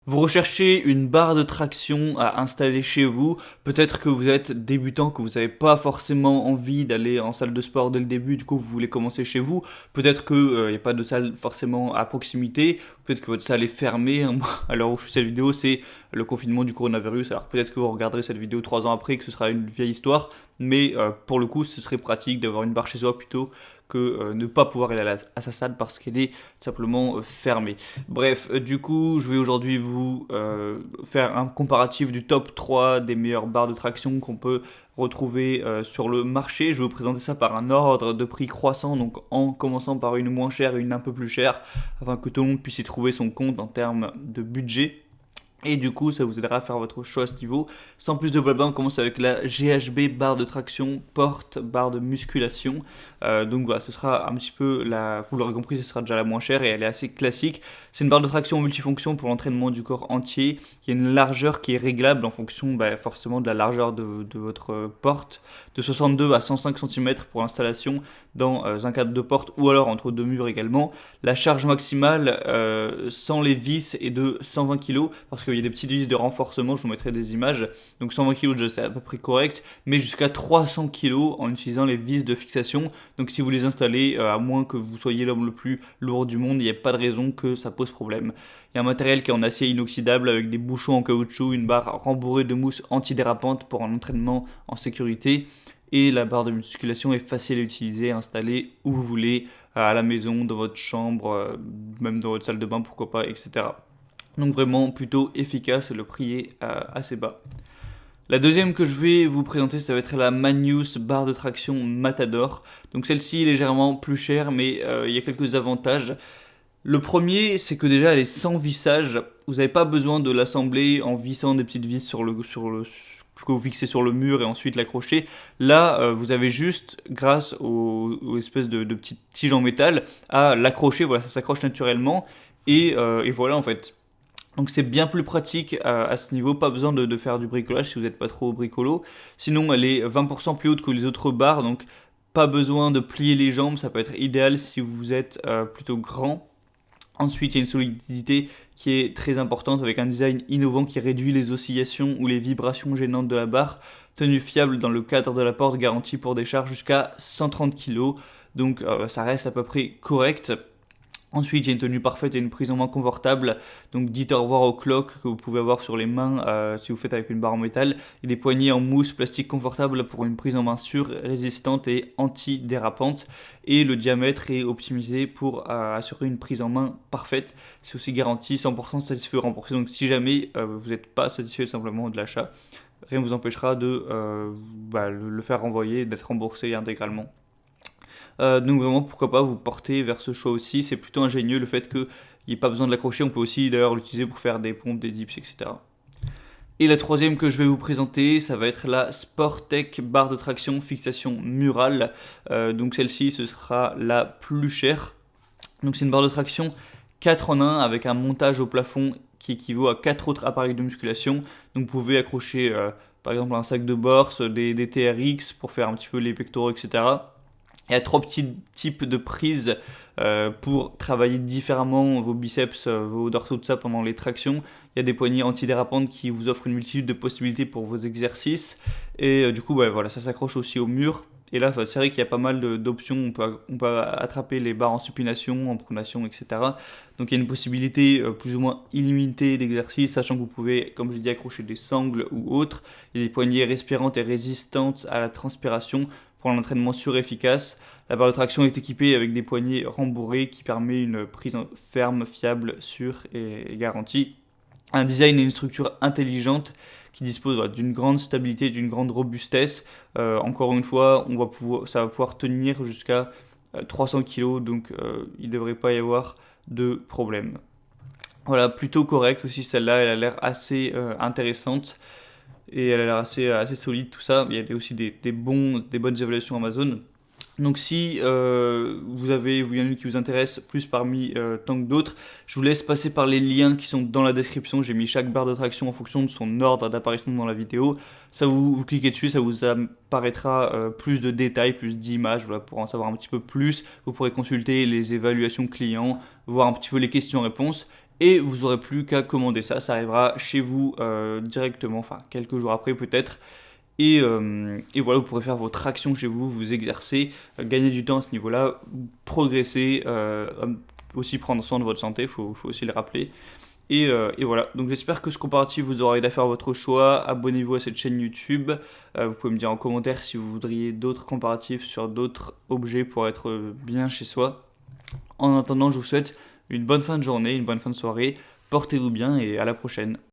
Vous recherchez une barre de traction à installer chez vous, peut-être que vous êtes débutant, que vous n'avez pas forcément envie d'aller en salle de sport dès le début, du coup vous voulez commencer chez vous, peut-être qu'il n'y a pas de salle forcément à proximité, peut-être que votre salle est fermée, hein. Moi, à l'heure où je fais cette vidéo c'est le confinement du coronavirus, alors peut-être que vous regarderez cette vidéo 3 ans après, que ce sera une vieille histoire, mais pour le coup ce serait pratique d'avoir une barre chez soi plutôt que ne pas pouvoir aller à sa salle parce qu'elle est simplement fermée. Bref, du coup, je vais aujourd'hui vous faire un comparatif du top 3 des meilleures barres de traction qu'on peut retrouver sur le marché. Je vais vous présenter ça par un ordre de prix croissant, donc en commençant par une moins chère et une un peu plus chère, afin que tout le monde puisse y trouver son compte en termes de budget. Et du coup, ça vous aidera à faire votre choix à ce niveau. Sans plus de blabla, on commence avec la GHB barre de traction, porte, barre de musculation. Donc voilà, ce sera un petit peu la. Vous l'aurez compris, ce sera déjà la moins chère et elle est assez classique. C'est une barre de traction multifonction pour l'entraînement du corps entier, qui a une largeur qui est réglable en fonction forcément de la largeur de votre porte, de 62 à 105 cm pour l'installation dans un cadre de porte ou alors entre deux murs également. La charge maximale sans les vis est de 120 kg parce qu'il y a des petites vis de renforcement, je vous mettrai des images. Donc 120 kg déjà c'est à peu près correct, mais jusqu'à 300 kg en utilisant les vis de fixation. Donc si vous les installez, à moins que vous soyez l'homme le plus lourd du monde, il n'y a pas de raison que ça pose problème. Il y a un matériel qui est en acier inoxydable avec des bouchons en caoutchouc, une barre rembourrée de mousse antidérapante pour un entraînement en sécurité. Et la barre de musculation est facile à utiliser, à installer où vous voulez, à la maison, dans votre chambre, même dans votre salle de bain, pourquoi pas, etc. Donc vraiment plutôt efficace, le prix est assez bas. La deuxième que je vais vous présenter, ça va être la Magnus barre de traction Matador. Donc celle-ci est légèrement plus chère, mais il y a quelques avantages. Le premier, c'est que déjà elle est sans vissage. Vous n'avez pas besoin de l'assembler en vissant des petites vis que vous fixez sur le mur et ensuite l'accrocher. Là, vous avez juste, grâce aux espèces de petites tiges en métal, à l'accrocher. Voilà, ça s'accroche naturellement. Et voilà en fait. Donc c'est bien plus pratique à ce niveau, pas besoin de faire du bricolage si vous n'êtes pas trop bricolo. Sinon elle est 20% plus haute que les autres barres, donc pas besoin de plier les jambes, ça peut être idéal si vous êtes plutôt grand. Ensuite, il y a une solidité qui est très importante avec un design innovant qui réduit les oscillations ou les vibrations gênantes de la barre. Tenue fiable dans le cadre de la porte, garantie pour des charges jusqu'à 130 kg. Donc ça reste à peu près correct. Ensuite, il y a une tenue parfaite et une prise en main confortable. Donc, dites au revoir aux cloques que vous pouvez avoir sur les mains si vous faites avec une barre en métal. Et des poignées en mousse plastique confortable pour une prise en main sûre, résistante et anti-dérapante. Et le diamètre est optimisé pour assurer une prise en main parfaite. C'est aussi garanti 100% satisfait ou remboursé. Donc, si jamais vous n'êtes pas satisfait simplement de l'achat, rien ne vous empêchera de le faire renvoyer et d'être remboursé intégralement. Donc vraiment, pourquoi pas vous porter vers ce choix aussi. C'est plutôt ingénieux le fait qu'il n'y ait pas besoin de l'accrocher. On peut aussi d'ailleurs l'utiliser pour faire des pompes, des dips, etc. Et la troisième que je vais vous présenter, ça va être la Sportec barre de traction fixation murale. Donc celle-ci, ce sera la plus chère. Donc c'est une barre de traction 4 en 1 avec un montage au plafond qui équivaut à 4 autres appareils de musculation. Donc vous pouvez accrocher par exemple un sac de bourse, des TRX pour faire un petit peu les pectoraux, etc. Il y a 3 petits types de prises pour travailler différemment vos biceps, vos dorsaux, tout ça pendant les tractions. Il y a des poignées antidérapantes qui vous offrent une multitude de possibilités pour vos exercices. Et du coup, voilà, ça s'accroche aussi au mur. Et là, c'est vrai qu'il y a pas mal d'options. On peut attraper les barres en supination, en pronation, etc. Donc il y a une possibilité plus ou moins illimitée d'exercice, sachant que vous pouvez, comme je l'ai dit, accrocher des sangles ou autres. Il y a des poignées respirantes et résistantes à la transpiration pour un entraînement sûr et efficace. La barre de traction est équipée avec des poignées rembourrées qui permet une prise ferme, fiable, sûre et garantie. Un design et une structure intelligente qui dispose d'une grande stabilité, d'une grande robustesse. Encore une fois, ça va pouvoir tenir jusqu'à 300 kg, donc il ne devrait pas y avoir de problème. Voilà, plutôt correct aussi celle-là, elle a l'air assez intéressante et elle a l'air assez solide tout ça. Il y a aussi des bonnes évaluations Amazon. Donc si il y en a une qui vous intéresse plus parmi tant que d'autres, je vous laisse passer par les liens qui sont dans la description. J'ai mis chaque barre de traction en fonction de son ordre d'apparition dans la vidéo. Ça vous cliquez dessus, ça vous apparaîtra plus de détails, plus d'images, voilà, pour en savoir un petit peu plus. Vous pourrez consulter les évaluations clients, voir un petit peu les questions-réponses. et vous aurez plus qu'à commander ça. Ça arrivera chez vous directement, enfin quelques jours après peut-être. Et voilà, vous pourrez faire vos tractions chez vous, vous exercer, gagner du temps à ce niveau-là, progresser, aussi prendre soin de votre santé, faut aussi le rappeler. Et voilà, donc j'espère que ce comparatif vous aura aidé à faire votre choix. Abonnez-vous à cette chaîne YouTube. Vous pouvez me dire en commentaire si vous voudriez d'autres comparatifs sur d'autres objets pour être bien chez soi. En attendant, je vous souhaite une bonne fin de journée, une bonne fin de soirée. Portez-vous bien et à la prochaine.